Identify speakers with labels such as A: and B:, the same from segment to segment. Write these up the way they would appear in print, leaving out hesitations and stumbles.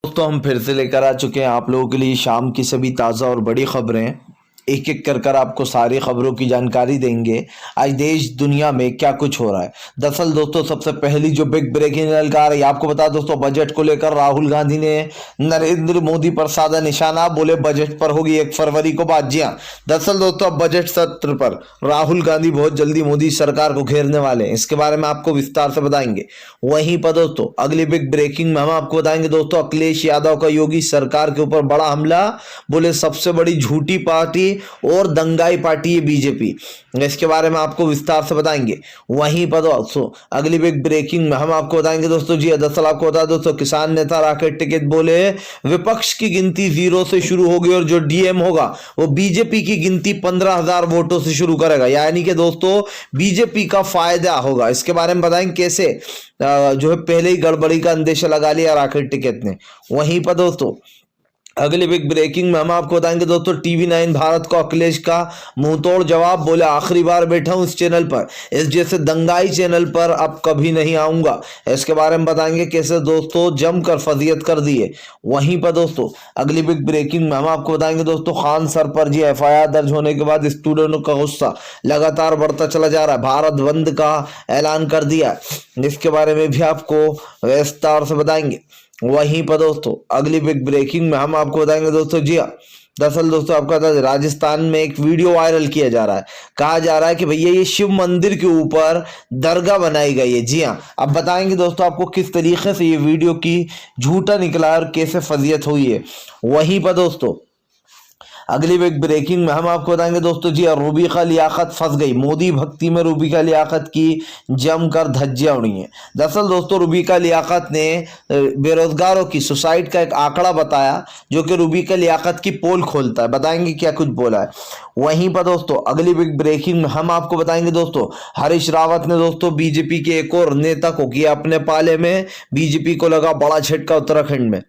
A: दोस्तों हम फिर से लेकर आ चुके हैं आप लोगों के लिए शाम की सभी ताज़ा और बड़ी खबरें। एक एक कर आपको सारी खबरों की जानकारी देंगे। आज देश दुनिया में क्या कुछ हो रहा है। दरअसल दोस्तों सबसे पहली जो बिग ब्रेकिंग न्यूज़ आ रही है आपको बता दोस्तों, बजट को लेकर राहुल गांधी ने नरेंद्र मोदी पर साधा निशाना, बोले बजट पर होगी 1 फरवरी को बात। जी हाँ, दरअसल दोस्तों अब बजट सत्र पर राहुल गांधी बहुत जल्दी मोदी सरकार को घेरने वाले हैं। इसके बारे में आपको विस्तार से बताएंगे। वहीं पर दोस्तों अगली बिग ब्रेकिंग में हम आपको बताएंगे दोस्तों, अखिलेश यादव का योगी सरकार के ऊपर बड़ा हमला, बोले सबसे बड़ी झूठी पार्टी और दंगाई पार्टी है बीजेपी। इसके बारे में आपको विस्तार से बताएंगे। वहीं पर दोस्तों अगली बिग ब्रेकिंग में हम आपको बताएंगे दोस्तों, जी दरअसल आपको बता दोस्तों, किसान नेता राकेश टिकैत बोले विपक्ष की गिनती 0 से शुरू होगी और जो डीएम होगा वो बीजेपी की गिनती 15,000 वोटों से शुरू करेगा, यानी कि दोस्तों बीजेपी का फायदा होगा। इसके बारे में बताएंगे कैसे जो है पहले ही गड़बड़ी का अंदेशा लगा लिया राकेश टिकैत ने। वहीं पर दोस्तों अगले बिग ब्रेकिंग में हम आपको बताएंगे दोस्तों, TV9 भारत को अखिलेश का मुंहतोड़ जवाब, बोले आखिरी बार बैठा हूं इस चैनल पर, इस जैसे दंगाई चैनल पर अब कभी नहीं आऊंगा। इसके बारे में बताएंगे कैसे दोस्तों जमकर फजीयत कर दिए। वहीं पर दोस्तों अगली बिग ब्रेकिंग में हम आपको बताएंगे दोस्तों, खान सर पर जी FIR दर्ज होने के बाद स्टूडेंटों का गुस्सा लगातार बढ़ता चला जा रहा है, भारत बंद का ऐलान कर दिया। इसके बारे में भी आपको विस्तार से बताएंगे। वहीं पर दोस्तों अगली बिग ब्रेकिंग में हम आपको बताएंगे दोस्तों, जी हाँ दरअसल दोस्तों आपका राजस्थान में एक वीडियो वायरल किया जा रहा है। कहा जा रहा है कि भैया ये शिव मंदिर के ऊपर दरगाह बनाई गई है। जी हाँ, अब बताएंगे दोस्तों आपको किस तरीके से ये वीडियो की झूठा निकला और कैसे फजीयत हुई है। वहीं पर दोस्तों अगली बिग ब्रेकिंग में हम आपको बताएंगे दोस्तों, जी रूबी का लियाकत फंस गई, मोदी भक्ति में रूबी का लियाकत की जमकर धज्जियां उड़ी हैं। दरअसल दोस्तों रूबी का लियाकत ने बेरोजगारों की सुसाइड का एक आंकड़ा बताया जो कि रूबी का लियाकत की पोल खोलता है। बताएंगे क्या कुछ बोला है। वहीं पर दोस्तों अगली बिग ब्रेकिंग में हम आपको बताएंगे दोस्तों, हरीश रावत ने दोस्तों बीजेपी के एक और नेता को किया अपने पाले में, बीजेपी को लगा बड़ा झटका उत्तराखंड में।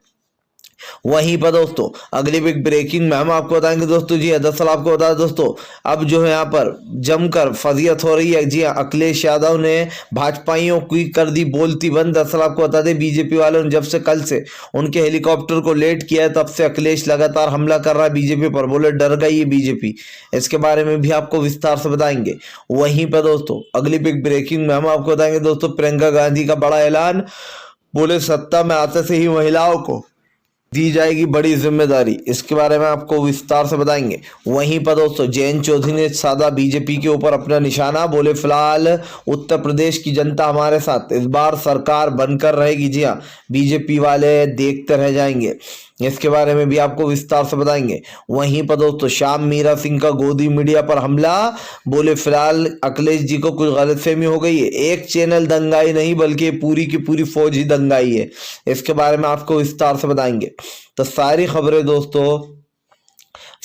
A: वहीं पर दोस्तों अगली बिग ब्रेकिंग में हम आपको बताएंगे दोस्तों, जी दरअसल आपको बता दोस्तों अब जो है यहाँ पर जमकर फजीयत हो रही है। जी अखिलेश यादव ने भाजपाइयों की कर दी बोलती बंद। दरअसल आपको बता दें बीजेपी वालों ने जब से कल से उनके हेलीकॉप्टर को लेट किया है तब से अखिलेश लगातार हमला कर रहा है बीजेपी पर, बोले डर गई है बीजेपी। इसके बारे में भी आपको विस्तार से बताएंगे। वहीं पर दोस्तों अगली बिग ब्रेकिंग में हम आपको बताएंगे दोस्तों, प्रियंका गांधी का बड़ा ऐलान, बोले सत्ता में आते से ही महिलाओं को दी जाएगी बड़ी जिम्मेदारी। इसके बारे में आपको विस्तार से बताएंगे। वहीं पर दोस्तों जयंत चौधरी ने साधा बीजेपी के ऊपर अपना निशाना, बोले फिलहाल उत्तर प्रदेश की जनता हमारे साथ, इस बार सरकार बनकर रहेगी। जी हाँ, बीजेपी वाले देखते रह जाएंगे। इसके बारे में भी आपको विस्तार से बताएंगे। वहीं पर दोस्तों शाम मीरा सिंह का गोदी मीडिया पर हमला, बोले फिलहाल अखिलेश जी को कुछ गलतफहमी हो गई है, एक चैनल दंगाई नहीं बल्कि पूरी की पूरी फौज ही दंगाई है। इसके बारे में आपको विस्तार से बताएंगे। तो सारी खबरें दोस्तों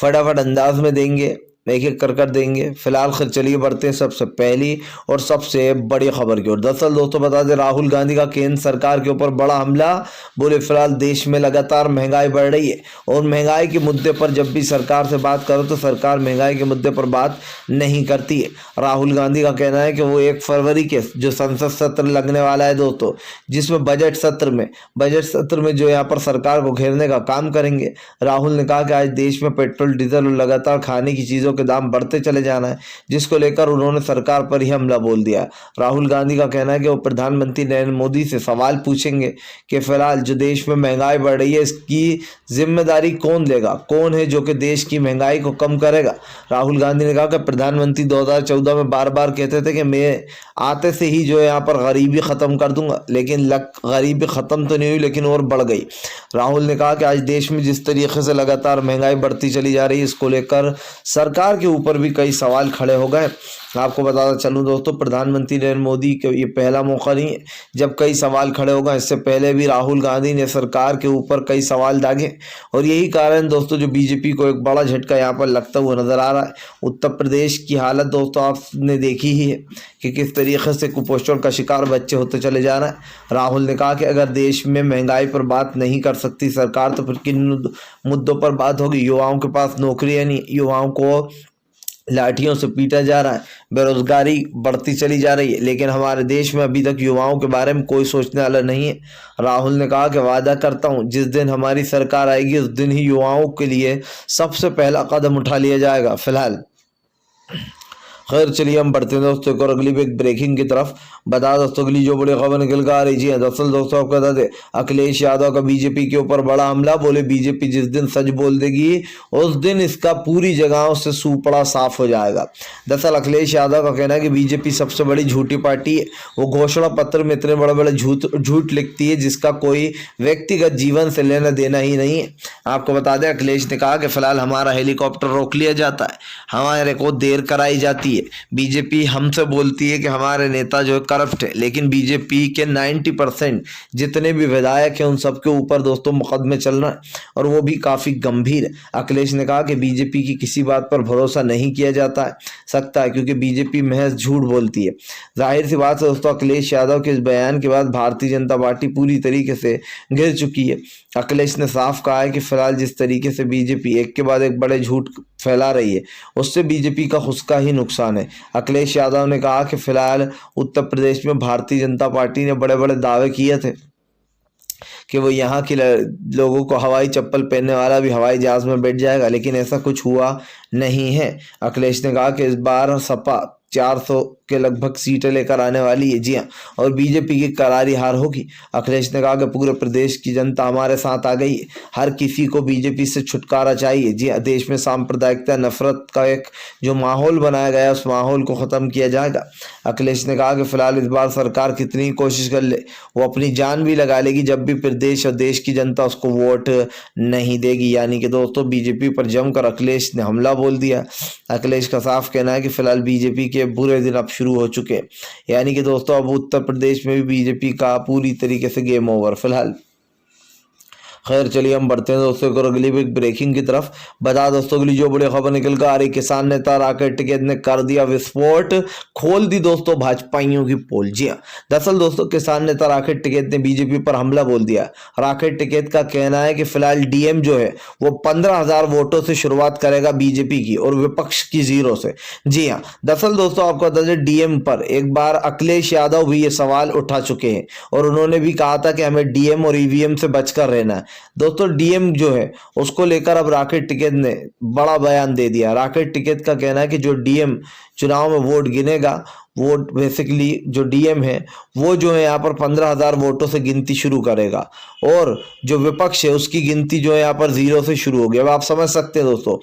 A: फटाफट अंदाज में देंगे, एक एक कर देंगे। फिलहाल खैर चलिए बढ़ते हैं सबसे पहली और सबसे बड़ी खबर की ओर। दरअसल दोस्तों बता दें राहुल गांधी का केंद्र सरकार के ऊपर बड़ा हमला, बोले फिलहाल देश में लगातार महंगाई बढ़ रही है और महंगाई के मुद्दे पर जब भी सरकार से बात करो तो सरकार महंगाई के मुद्दे पर बात नहीं करती है। राहुल गांधी का कहना है कि वो 1 फरवरी के जो संसद सत्र लगने वाला है दोस्तों, जिसमें बजट सत्र में जो यहाँ पर सरकार को घेरने का काम करेंगे। राहुल ने कहा कि आज देश में पेट्रोल डीजल और लगातार खाने की चीज़ों के दाम बढ़ते चले जाना है, जिसको लेकर उन्होंने सरकार पर ही हमला बोल दिया। राहुल गांधी का कहना है कि वो प्रधानमंत्री नरेंद्र मोदी से सवाल पूछेंगे कि फिलहाल जो देश में महंगाई बढ़ रही है इसकी जिम्मेदारी कौन लेगा, कौन है जो कि देश की महंगाई को कम करेगा। राहुल गांधी ने कहा कि प्रधानमंत्री 2014 में बार बार कहते थे कि मैं आते से ही जो है यहाँ पर गरीबी खत्म कर दूंगा, लेकिन गरीबी खत्म तो नहीं हुई लेकिन और बढ़ गई। राहुल ने कहा कि आज देश में जिस तरीके से लगातार महंगाई बढ़ती चली जा रही है इसको लेकर सरकार के ऊपर भी कई सवाल खड़े हो गए। आपको बताता चलूं दोस्तों, प्रधानमंत्री नरेंद्र मोदी के ये पहला मौका नहीं है जब कई सवाल खड़े हो गए। इससे पहले भी राहुल गांधी ने सरकार के ऊपर कई सवाल दागे और यही कारण दोस्तों जो बीजेपी को एक बड़ा झटका यहाँ पर लगता हुआ नजर आ रहा है। उत्तर प्रदेश की हालत दोस्तों आपने देखी ही है कि किस तरीके से कुपोषण का शिकार बच्चे होते चले जा रहे हैं। राहुल ने कहा कि अगर देश में महंगाई पर बात नहीं कर सकती सरकार तो फिर किन मुद्दों पर बात होगी। युवाओं के पास नौकरियां नहीं, युवाओं को लाठियों से पीटा जा रहा है, बेरोजगारी बढ़ती चली जा रही है, लेकिन हमारे देश में अभी तक युवाओं के बारे में कोई सोचने वाला नहीं है। राहुल ने कहा कि वादा करता हूं जिस दिन हमारी सरकार आएगी उस दिन ही युवाओं के लिए सबसे पहला कदम उठा लिया जाएगा। फिलहाल खैर चलिए हम बढ़ते हैं दोस्तों एक और अगली एक ब्रेकिंग की तरफ। बता दोस्तों अगली जो बड़ी खबर निकल कर आ रही जी है, दरअसल दोस्तों आपको बता दें अखिलेश यादव का बीजेपी के ऊपर बड़ा हमला। बोले बीजेपी जिस दिन सच बोल देगी उस दिन इसका पूरी जगहों से सूपड़ा साफ हो जाएगा। दरअसल अखिलेश यादव का कहना है कि बीजेपी सबसे बड़ी झूठी पार्टी है। वो घोषणा पत्र में इतने बड़े बड़े झूठ लिखती है जिसका कोई व्यक्तिगत जीवन से लेना देना ही नहीं है। आपको बता दें अखिलेश ने कहा कि फिलहाल हमारा हेलीकॉप्टर रोक लिया जाता है, हमारे को देर कराई जाती है। बीजेपी हमसे बोलती है कि हमारे नेता जो है करप्ट है, लेकिन बीजेपी के 90% जितने भी विधायक हैं उन सबके ऊपर दोस्तों मुकदमे चल रहे हैं और वो भी काफ़ी गंभीर है। अखिलेश ने कहा कि बीजेपी की किसी बात पर भरोसा नहीं किया जाता है सकता है क्योंकि बीजेपी महज झूठ बोलती है। जाहिर सी बात है दोस्तों अखिलेश यादव के इस बयान के बाद भारतीय जनता पार्टी पूरी तरीके से घिर चुकी है। अखिलेश ने साफ कहा है कि फिलहाल जिस तरीके से बीजेपी एक के बाद एक बड़े झूठ फैला रही है उससे बीजेपी का खुद का ही नुकसान है। अखिलेश यादव ने कहा कि फिलहाल उत्तर प्रदेश में भारतीय जनता पार्टी ने बड़े बड़े दावे किए थे कि वो यहाँ के लोगों को हवाई चप्पल पहनने वाला भी हवाई जहाज में बैठ जाएगा, लेकिन ऐसा कुछ हुआ नहीं है। अखिलेश ने कहा कि इस बार सपा 400 के लगभग सीटें लेकर आने वाली है, जी हाँ, और बीजेपी की करारी हार होगी। अखिलेश ने कहा कि पूरे प्रदेश की जनता हमारे साथ आ गई है, हर किसी को बीजेपी से छुटकारा चाहिए। जी हाँ, देश में सांप्रदायिकता नफरत का एक जो माहौल बनाया गया है उस माहौल को ख़त्म किया जाएगा। अखिलेश ने कहा कि फिलहाल इस बार सरकार कितनी कोशिश कर ले वो अपनी जान भी लगा लेगी जब भी प्रदेश और देश की जनता उसको वोट नहीं देगी। यानी कि दोस्तों बीजेपी पर जमकर अखिलेश ने हमला बोल दिया। अखिलेश का साफ कहना है कि फिलहाल बीजेपी के बुरे दिन अब शुरू हो चुके हैं, यानी कि दोस्तों अब उत्तर प्रदेश में भी बीजेपी का पूरी तरीके से गेम ओवर। फिलहाल खैर चलिए हम बढ़ते हैं दोस्तों और अगली भी ब्रेकिंग की तरफ। बता दोस्तों अगली जो बड़ी खबर निकल कर आ रही, किसान नेता राकेश टिकैत ने कर दिया विस्फोट, खोल दी दोस्तों भाजपाइयों की पोल। जी हाँ, दरअसल दोस्तों किसान नेता राकेश टिकैत ने बीजेपी पर हमला बोल दिया। राकेश टिकैत का कहना है कि फिलहाल डीएम जो है वो 15,000 वोटों से शुरुआत करेगा बीजेपी की और विपक्ष की 0 से। जी हाँ, दरअसल दोस्तों आपको बता दें डीएम पर एक बार अखिलेश यादव भी ये सवाल उठा चुके हैं और उन्होंने भी कहा था कि हमें डीएम और ईवीएम से बचकर रहना है। दोस्तों डीएम जो है उसको लेकर अब राकेश टिकैत ने बड़ा बयान दे दिया। राकेश टिकैत का कहना है कि जो डीएम चुनाव में वोट गिनेगा वो बेसिकली जो डीएम है वो जो है यहाँ पर 15,000 वोटों से गिनती शुरू करेगा और जो विपक्ष है उसकी गिनती जो है यहाँ पर 0 से शुरू होगी। अब आप समझ सकते हैं दोस्तों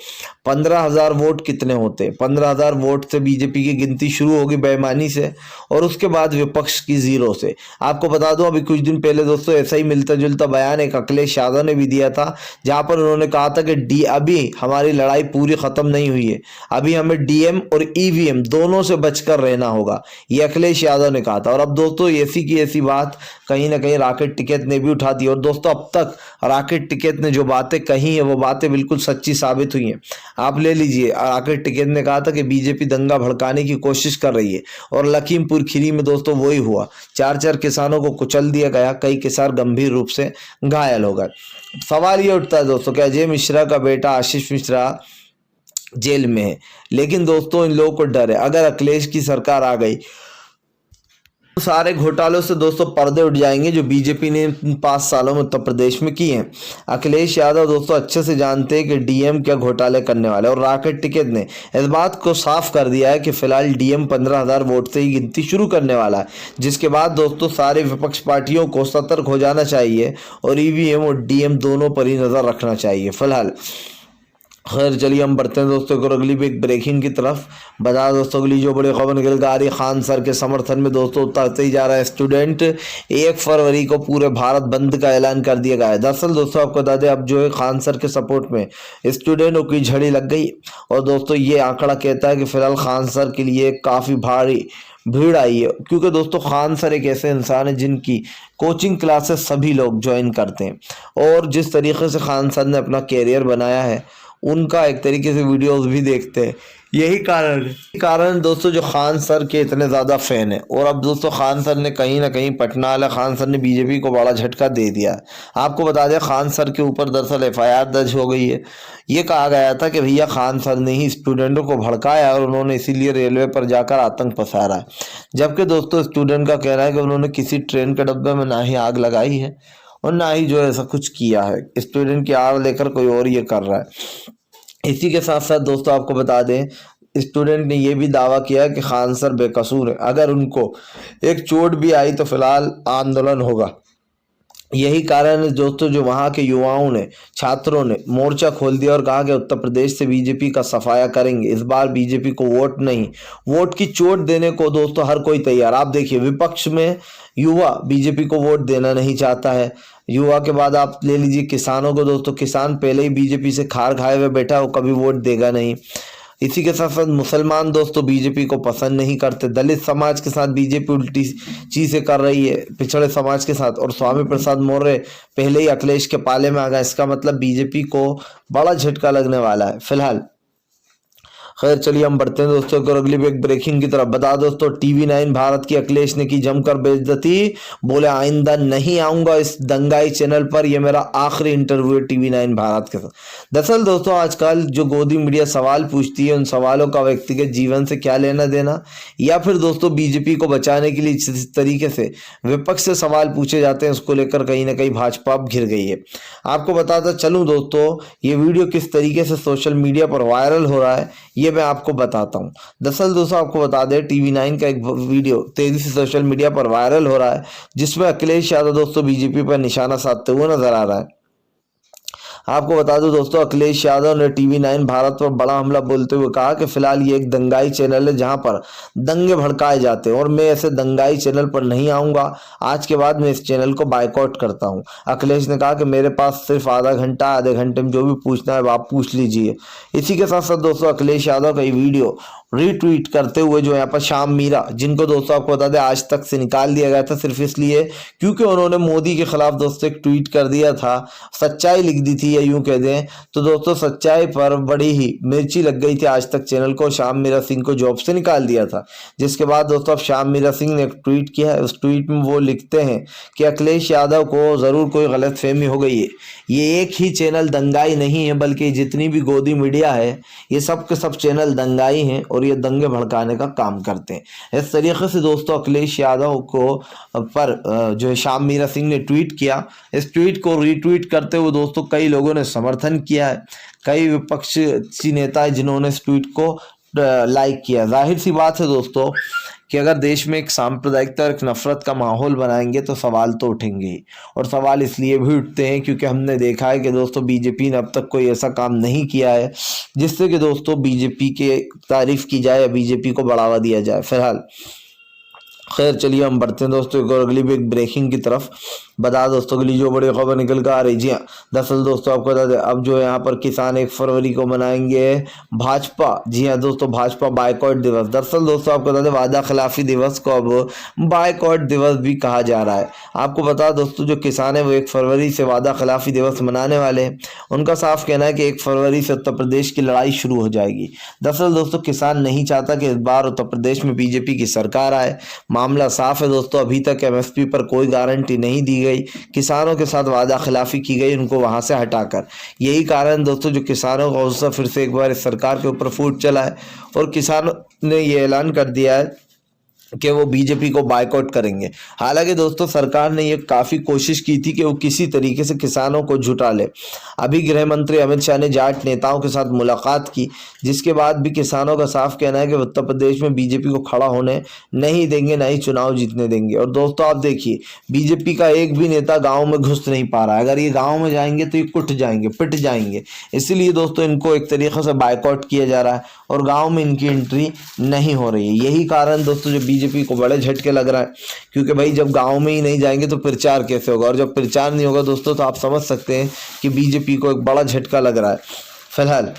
A: 15,000 वोट कितने होते हैं। 15,000 वोट से बीजेपी की गिनती शुरू होगी बेईमानी से और उसके बाद विपक्ष की 0 से। आपको बता दूं अभी कुछ दिन पहले दोस्तों ऐसा ही मिलता जुलता बयान एक अखिलेश यादव ने भी दिया था जहां पर उन्होंने कहा था कि अभी हमारी लड़ाई पूरी खत्म नहीं हुई है, अभी हमें डीएम और ईवीएम दोनों से बचकर रहना होगा, ये अखिलेश यादव ने कहा था। और अब दोस्तों ऐसी की ऐसी बात कहीं ना कहीं राकेश टिकैत ने भी उठा दी और दोस्तों अब तक राकेश टिकैत ने जो बातें कही है वो बातें बिल्कुल सच्ची साबित हुई हैं। आप ले लीजिए, राकेश टिकैत ने कहा था कि बीजेपी दंगा भड़काने की कोशिश कर रही है और लखीमपुर खीरी में दोस्तों वही हुआ, 4 किसानों को कुचल दिया गया, कई किसान गंभीर रूप से घायल हो गए। सवाल ये उठता है दोस्तों कि अजय मिश्रा का बेटा आशीष मिश्रा जेल में है, लेकिन दोस्तों इन लोगों को डर है अगर अखिलेश की सरकार आ गई तो सारे घोटालों से दोस्तों पर्दे उठ जाएंगे जो बीजेपी ने 5 सालों में उत्तर प्रदेश में किए हैं। अखिलेश यादव दोस्तों अच्छे से जानते हैं कि डीएम क्या घोटाले करने वाले और राकेश टिकैत ने इस बात को साफ कर दिया है कि फिलहाल डीएम 15,000 वोट से ही गिनती शुरू करने वाला है, जिसके बाद दोस्तों सारे विपक्ष पार्टियों को सतर्क हो जाना चाहिए और ईवीएम और डीएम दोनों पर ही नजर रखना चाहिए। फिलहाल खैर चलिए हम बढ़ते हैं दोस्तों और अगली भी एक ब्रेकिंग की तरफ। बता दोस्तों अगली जो बड़ी खबर निकल कर आ रही, खान सर के समर्थन में दोस्तों उतरते ही जा रहा है स्टूडेंट। 1 फरवरी को पूरे भारत बंद का ऐलान कर दिया गया है। दरअसल दोस्तों आपको बता दें अब जो है खान सर के सपोर्ट में स्टूडेंटों की झड़ी लग गई और दोस्तों ये आंकड़ा कहता है कि फिलहाल खान सर के लिए काफ़ी भारी भीड़ आई है, क्योंकि दोस्तों खान सर एक ऐसे इंसान है जिनकी कोचिंग क्लासेस सभी लोग ज्वाइन करते हैं और जिस तरीके से खान सर ने अपना कैरियर बनाया है उनका एक तरीके से वीडियोस भी देखते हैं। यही कारण दोस्तों जो खान सर के इतने ज़्यादा फ़ैन है। और अब दोस्तों खान सर ने कहीं ना कहीं पटना वाला खान सर ने बीजेपी को बड़ा झटका दे दिया। आपको बता दें खान सर के ऊपर दरअसल एफआईआर दर्ज हो गई है। ये कहा गया था कि भैया खान सर ने ही स्टूडेंटों को भड़काया और उन्होंने इसीलिए रेलवे पर जाकर आतंक पसारा है। जबकि दोस्तों स्टूडेंट का कहना है कि उन्होंने किसी ट्रेन के डब्बे में ना ही आग लगाई है और ना ही जो ऐसा कुछ किया है। स्टूडेंट की आड़ लेकर कोई और ये कर रहा है। इसी के साथ साथ दोस्तों आपको बता दें स्टूडेंट ने यह भी दावा किया कि खान सर बेकसूर है। अगर उनको एक चोट भी आई तो फिलहाल आंदोलन होगा। यही कारण है दोस्तों जो वहाँ के युवाओं ने छात्रों ने मोर्चा खोल दिया और कहा कि उत्तर प्रदेश से बीजेपी का सफाया करेंगे। इस बार बीजेपी को वोट नहीं, वोट की चोट देने को दोस्तों हर कोई तैयार। आप देखिए विपक्ष में युवा बीजेपी को वोट देना नहीं चाहता है। युवा के बाद आप ले लीजिए किसानों को दोस्तों, किसान पहले ही बीजेपी से खार खाए हुए बैठा, वो कभी वोट देगा नहीं। इसी के साथ साथ मुसलमान दोस्तों बीजेपी को पसंद नहीं करते। दलित समाज के साथ बीजेपी उल्टी चीजें कर रही है, पिछड़े समाज के साथ। और स्वामी प्रसाद मौर्य पहले ही अखिलेश के पाले में आ गए। इसका मतलब बीजेपी को बड़ा झटका लगने वाला है फिलहाल। खैर चलिए हम बढ़ते हैं दोस्तों और अगली एक ब्रेकिंग की तरफ। बता दोस्तों TV9 भारत की अखिलेश ने की जमकर बेइज्जती, बोले आइंदा नहीं आऊंगा इस दंगाई चैनल पर, यह मेरा आखिरी इंटरव्यू है TV9 भारत के साथ। दरअसल दोस्तों आजकल जो गोदी मीडिया सवाल पूछती है उन सवालों का व्यक्तिगत जीवन से क्या लेना देना, या फिर दोस्तों बीजेपी को बचाने के लिए जिस तरीके से विपक्ष से सवाल पूछे जाते हैं उसको लेकर कहीं ना कहीं भाजपा अब घिर गई है। आपको बताता चलूं दोस्तों ये वीडियो किस तरीके से सोशल मीडिया पर वायरल हो रहा है ये मैं आपको बताता हूं। दरअसल दोस्तों आपको बता दें TV9 का एक वीडियो तेजी से सोशल मीडिया पर वायरल हो रहा है जिसमें अखिलेश यादव दोस्तों बीजेपी पर निशाना साधते हुए नजर आ रहा है। आपको बता दूं दोस्तों अखिलेश यादव ने TV9 भारत पर बड़ा हमला बोलते हुए कहा कि फिलहाल ये एक दंगाई चैनल है जहां पर दंगे भड़काए जाते हैं और मैं ऐसे दंगाई चैनल पर नहीं आऊंगा। आज के बाद मैं इस चैनल को बायकॉट करता हूं। अखिलेश ने कहा कि मेरे पास सिर्फ आधा घंटे में जो भी पूछना है आप पूछ लीजिए। इसी के साथ साथ दोस्तों अखिलेश यादव का ये वीडियो रीट्वीट करते हुए जो यहाँ पर श्याम मीरा, जिनको दोस्तों आपको बता दें आज तक से निकाल दिया गया था सिर्फ इसलिए क्योंकि उन्होंने मोदी के खिलाफ दोस्तों एक ट्वीट कर दिया था, सच्चाई लिख दी थी या यूं कह दें तो दोस्तों सच्चाई पर बड़ी ही मिर्ची लग गई थी आज तक चैनल को। श्याम मीरा सिंह को जॉब से निकाल दिया था जिसके बाद दोस्तों अब श्याम मीरा सिंह ने एक ट्वीट किया है। उस ट्वीट में वो लिखते हैं कि अखिलेश यादव को जरूर कोई गलत फहमी हो गई है। ये एक ही चैनल दंगाई नहीं है बल्कि जितनी भी गोदी मीडिया है ये सब के सब चैनल दंगाई हैं और ये दंगे भड़काने का काम करते हैं। इस तरीके से दोस्तों अखिलेश यादव को पर जो है श्याम मीरा सिंह ने ट्वीट किया। इस ट्वीट को रीट्वीट करते हुए दोस्तों कई लोगों ने समर्थन किया है, कई विपक्षी नेता है जिन्होंने इस ट्वीट को लाइक किया। जाहिर सी बात है दोस्तों कि अगर देश में एक सांप्रदायिकता और एक नफरत का माहौल बनाएंगे तो सवाल तो उठेंगे ही। और सवाल इसलिए भी उठते हैं क्योंकि हमने देखा है कि दोस्तों बीजेपी ने अब तक कोई ऐसा काम नहीं किया है जिससे कि दोस्तों बीजेपी के तारीफ की जाए या बीजेपी को बढ़ावा दिया जाए फिलहाल। खैर चलिए हम बढ़ते हैं दोस्तों एक और अगली भी एक ब्रेकिंग की तरफ। बता दोस्तों अगली जो बड़ी खबर निकल कर आ रही, जी हाँ दरअसल दोस्तों आपको बता दें अब जो यहाँ पर किसान 1 फरवरी को मनाएंगे भाजपा, जी हाँ दोस्तों भाजपा बायकॉट दिवस। दरअसल दोस्तों आपको बता दें वादा खिलाफी दिवस को अब बायकॉट दिवस भी कहा जा रहा है। आपको बता दोस्तों जो किसान है वो 1 फरवरी से वादा खिलाफी दिवस मनाने वाले हैं। उनका साफ कहना है कि 1 फरवरी से उत्तर प्रदेश की लड़ाई शुरू हो जाएगी। दरअसल दोस्तों किसान नहीं चाहता कि इस बार उत्तर प्रदेश में बीजेपी की सरकार आए। मामला साफ है दोस्तों, अभी तक MSP पर कोई गारंटी नहीं दी गई, किसानों के साथ वादा खिलाफी की गई उनको वहां से हटाकर। यही कारण दोस्तों जो किसानों का गुस्सा फिर से एक बार इस सरकार के ऊपर फूट चला है और किसानों ने ये ऐलान कर दिया है कि वो बीजेपी को बायकॉट करेंगे। हालांकि दोस्तों सरकार ने ये काफ़ी कोशिश की थी कि वो किसी तरीके से किसानों को जुटा ले। अभी गृह मंत्री अमित शाह ने जाट नेताओं के साथ मुलाकात की जिसके बाद भी किसानों का साफ कहना है कि उत्तर प्रदेश में बीजेपी को खड़ा होने नहीं देंगे, ना ही चुनाव जीतने देंगे। और दोस्तों आप देखिए बीजेपी का एक भी नेता गाँव में घुस नहीं पा रहा है। अगर ये गाँव में जाएंगे तो ये कुट जाएंगे, पिट जाएंगे। इसीलिए दोस्तों इनको एक तरीके से बायकॉट किया जा रहा है और गाँव में इनकी एंट्री नहीं हो रही है। यही कारण दोस्तों जो बीजेपी को बड़े झटके लग रहा है क्योंकि भाई जब गांव में ही नहीं जाएंगे तो प्रचार कैसे होगा, और जब प्रचार नहीं होगा दोस्तों तो आप समझ सकते हैं कि बीजेपी को एक बड़ा झटका लग रहा है फिलहाल।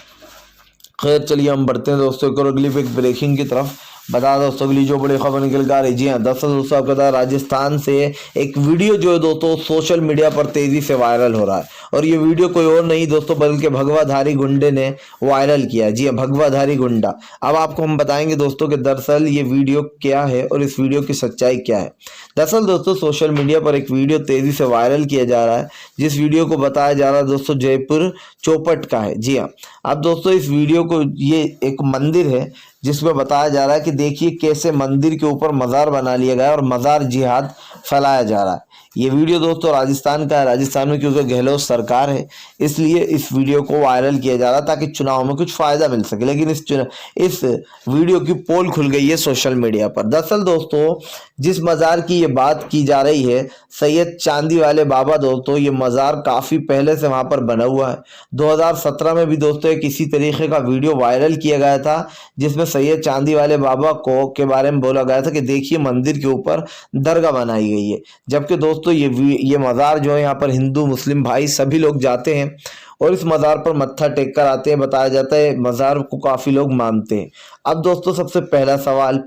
A: खैर चलिए हम बढ़ते हैं दोस्तों एक और अगली एक ब्रेकिंग की तरफ। बता दो दोस्तों अगली जो बड़ी खबर निकल कर आ रही, जी हाँ दरअसल दोस्तों आपको बता राजस्थान से एक वीडियो जो है दोस्तों सोशल मीडिया पर तेजी से वायरल हो रहा है और ये वीडियो कोई और नहीं दोस्तों बल्कि भगवाधारी गुंडे ने वायरल किया। जी हाँ भगवाधारी गुंडा। अब आपको हम बताएंगे दोस्तों कि दरअसल ये वीडियो क्या है और इस वीडियो की सच्चाई क्या है। दरअसल दोस्तों सोशल मीडिया पर एक वीडियो तेजी से वायरल किया जा रहा है जिस वीडियो को बताया जा रहा है दोस्तों जयपुर चौपट का है। जी हाँ अब दोस्तों इस वीडियो को ये एक मंदिर है जिसमें बताया जा रहा है कि देखिए कैसे मंदिर के ऊपर मज़ार बना लिया गया है और मज़ार जिहाद फैलाया जा रहा है। ये वीडियो दोस्तों राजस्थान का है। राजस्थान में क्योंकि गहलोत सरकार है इसलिए इस वीडियो को वायरल किया जा रहा है ताकि चुनाव में कुछ फायदा मिल सके, लेकिन इस वीडियो की पोल खुल गई है सोशल मीडिया पर। दरअसल दोस्तों जिस मज़ार की ये बात की जा रही है सैयद चांदी वाले बाबा, दोस्तों ये मज़ार काफ़ी पहले से वहाँ पर बना हुआ है। 2017 में भी दोस्तों एक इसी तरीके का वीडियो वायरल किया गया था जिसमें सैयद चांदी वाले बाबा को के बारे में बोला गया था कि देखिए मंदिर के ऊपर दरगाह बनाई गई है। जबकि दोस्तों ये मज़ार जो है यहाँ पर हिंदू मुस्लिम भाई सभी लोग जाते हैं और इस मज़ार पर मत्था टेक कर आते हैं। बताया जाता है मज़ार को काफ़ी लोग मानते हैं। अब दोस्तों सबसे पहला सवाल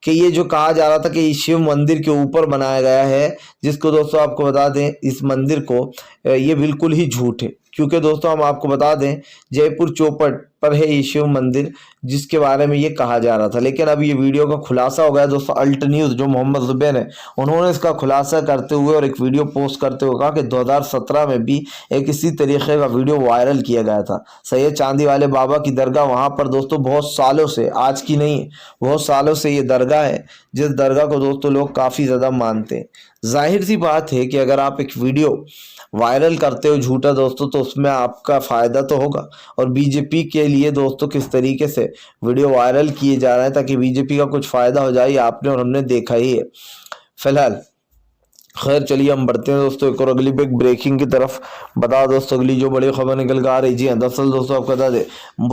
A: कि ये जो कहा जा रहा था कि शिव मंदिर के ऊपर बनाया गया है, जिसको दोस्तों आपको बता दें इस मंदिर को ये बिल्कुल ही झूठ है। क्योंकि दोस्तों हम आपको बता दें जयपुर चौपट पर है ये शिव मंदिर जिसके बारे में ये कहा जा रहा था, लेकिन अब ये वीडियो का खुलासा हो गया दोस्तों। अल्ट न्यूज़ जो मोहम्मद जुबैर है उन्होंने इसका खुलासा करते हुए और एक वीडियो पोस्ट करते हुए कहा कि 2017 में भी एक इसी तरीके का वीडियो वायरल किया गया था। सैयद चांदी वाले बाबा की दरगाह वहाँ पर दोस्तों बहुत सालों से, आज की नहीं बहुत सालों से ये दरगाह है जिस दरगाह को दोस्तों लोग काफ़ी ज़्यादा मानते हैं। जाहिर सी बात है कि अगर आप एक वीडियो वायरल करते हो झूठा दोस्तों तो उसमें आपका फ़ायदा तो होगा। और बीजेपी के लिए दोस्तों किस तरीके से वीडियो वायरल किए जा रहे हैं ताकि बीजेपी का कुछ फ़ायदा हो जाए आपने और हमने देखा ही है। फिलहाल खैर चलिए हम बढ़ते हैं दोस्तों एक और अगली बिग ब्रेकिंग की तरफ। बता दोस्तों अगली जो बड़ी खबर निकल कर आ रही, जी हाँ दरअसल दोस्तों आपको बता दें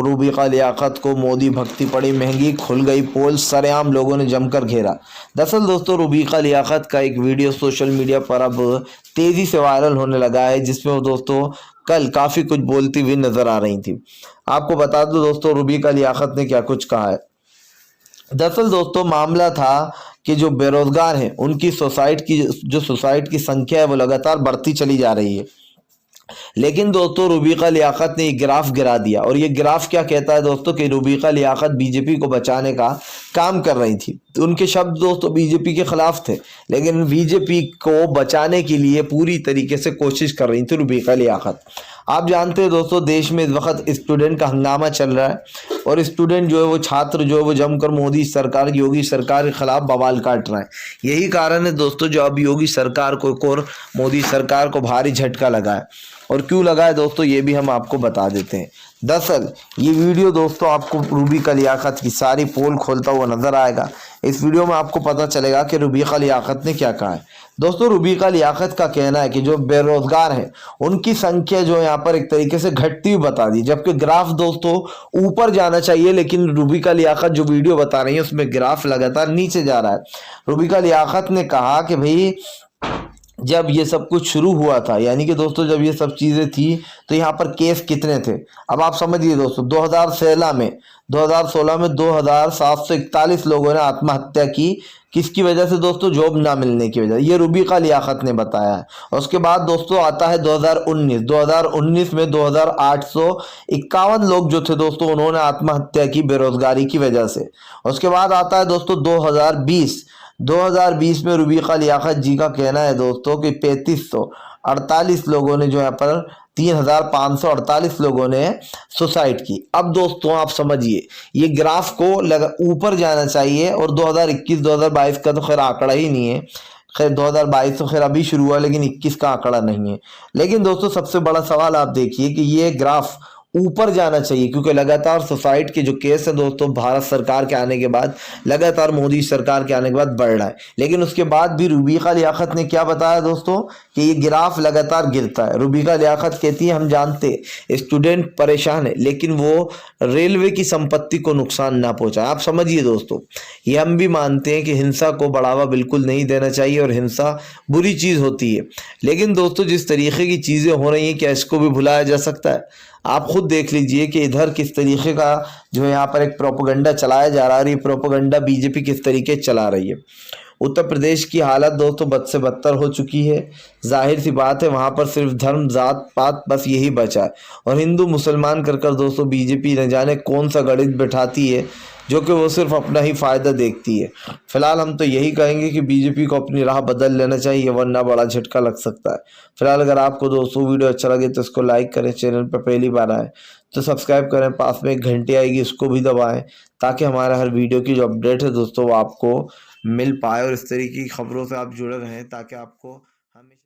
A: रूबिका लियाकत को मोदी भक्ति पड़ी महंगी, खुल गई पोल, सरेआम लोगों ने जमकर घेरा। दरअसल दोस्तों रूबिका लियाकत का एक वीडियो सोशल मीडिया पर अब तेज़ी से वायरल होने लगा है जिसमें वो दोस्तों कल काफ़ी कुछ बोलती हुई नजर आ रही थी। आपको बता दो दोस्तों रूबिका लियाकत ने क्या कुछ कहा है। दरअसल दोस्तों मामला था कि जो बेरोजगार हैं उनकी सोसाइटी की संख्या है वो लगातार बढ़ती चली जा रही है। लेकिन दोस्तों रूबिका लियाकत ने एक ग्राफ गिरा दिया और ये ग्राफ क्या कहता है दोस्तों कि रूबिका लियाकत बीजेपी को बचाने का काम कर रही थी। तो उनके शब्द दोस्तों बीजेपी के खिलाफ थे लेकिन बीजेपी को बचाने के लिए पूरी तरीके से कोशिश कर रही थी रूबिका लियाकत। आप जानते हैं दोस्तों देश में इस वक्त स्टूडेंट का हंगामा चल रहा है और स्टूडेंट जो है वो छात्र जो है वो जमकर मोदी सरकार योगी सरकार के खिलाफ बवाल काट रहा है। यही कारण है दोस्तों जो अब योगी सरकार को और मोदी सरकार को भारी झटका लगा है। और क्यों लगा है दोस्तों ये भी हम आपको बता देते हैं। दरअसल ये वीडियो दोस्तों आपको रूबिका लियाकत की सारी पोल खोलता हुआ नजर आएगा। इस वीडियो में आपको पता चलेगा कि रूबिका लियाकत ने क्या कहा है। दोस्तों रूबिका लियाकत का कहना है कि जो बेरोजगार हैं उनकी संख्या जो यहाँ पर एक तरीके से घटती हुई बता दी, जबकि ग्राफ दोस्तों ऊपर जाना चाहिए लेकिन रूबिका लियाकत जो वीडियो बता रही है उसमें ग्राफ लगातार नीचे जा रहा है। रूबिका लियाकत ने कहा कि भाई जब ये सब कुछ शुरू हुआ था यानी कि दोस्तों जब ये सब चीज़ें थी तो यहाँ पर केस कितने थे अब आप समझिए दोस्तों 2016 में 2741 लोगों ने आत्महत्या की। किसकी वजह से दोस्तों? जॉब ना मिलने की वजह। ये रूबिका लियाकत ने बताया है। और उसके बाद दोस्तों आता है 2019 में 2851 लोग जो थे दोस्तों उन्होंने आत्महत्या की बेरोजगारी की वजह से। उसके बाद आता है दोस्तों 2020 में रूबिका लियाकत जी का कहना है दोस्तों कि 3548 लोगों ने जो यहाँ पर 3548 लोगों ने सुसाइड की। अब दोस्तों आप समझिए ये ग्राफ को ऊपर जाना चाहिए और 2021-2022 का तो खैर आंकड़ा ही नहीं है। खैर 2022 तो खैर अभी शुरू हुआ लेकिन 21 का आंकड़ा नहीं है। लेकिन दोस्तों सबसे बड़ा सवाल आप देखिए कि ये ग्राफ ऊपर जाना चाहिए क्योंकि लगातार सुसाइड के जो केस है दोस्तों भारत सरकार के आने के बाद लगातार मोदी सरकार के आने के बाद बढ़ रहा है। लेकिन उसके बाद भी रूबिका लियाकत ने क्या बताया दोस्तों कि ये ग्राफ लगातार गिरता है। रूबिका लियाकत कहती है हम जानते स्टूडेंट परेशान है लेकिन वो रेलवे की संपत्ति को नुकसान ना पहुंचाए। आप समझिए दोस्तों ये हम भी मानते हैं कि हिंसा को बढ़ावा बिल्कुल नहीं देना चाहिए और हिंसा बुरी चीज़ होती है। लेकिन दोस्तों जिस तरीके की चीज़ें हो रही हैं क्या इसको भी भुलाया जा सकता है? आप खुद देख लीजिए कि इधर किस तरीके का जो है यहाँ पर एक प्रोपेगेंडा चलाया जा रहा है और ये प्रोपेगेंडा बीजेपी किस तरीके चला रही है। उत्तर प्रदेश की हालत दोस्तों बद से बदतर हो चुकी है। जाहिर सी बात है वहाँ पर सिर्फ धर्म जात पात बस यही बचा है और हिंदू मुसलमान कर कर दोस्तों बीजेपी न जाने कौन सा गणित बैठाती है जो कि वो सिर्फ अपना ही फ़ायदा देखती है। फिलहाल हम तो यही कहेंगे कि बीजेपी को अपनी राह बदल लेना चाहिए वरना बड़ा झटका लग सकता है। फिलहाल अगर आपको दोस्तों वीडियो अच्छा लगे तो इसको लाइक करें, चैनल पर पहली बार आए तो सब्सक्राइब करें, पास में एक घंटी आएगी उसको भी दबाएं ताकि हमारा हर वीडियो की जो अपडेट है दोस्तों वो आपको मिल पाए और इस तरीके की खबरों से आप जुड़े रहें ताकि आपको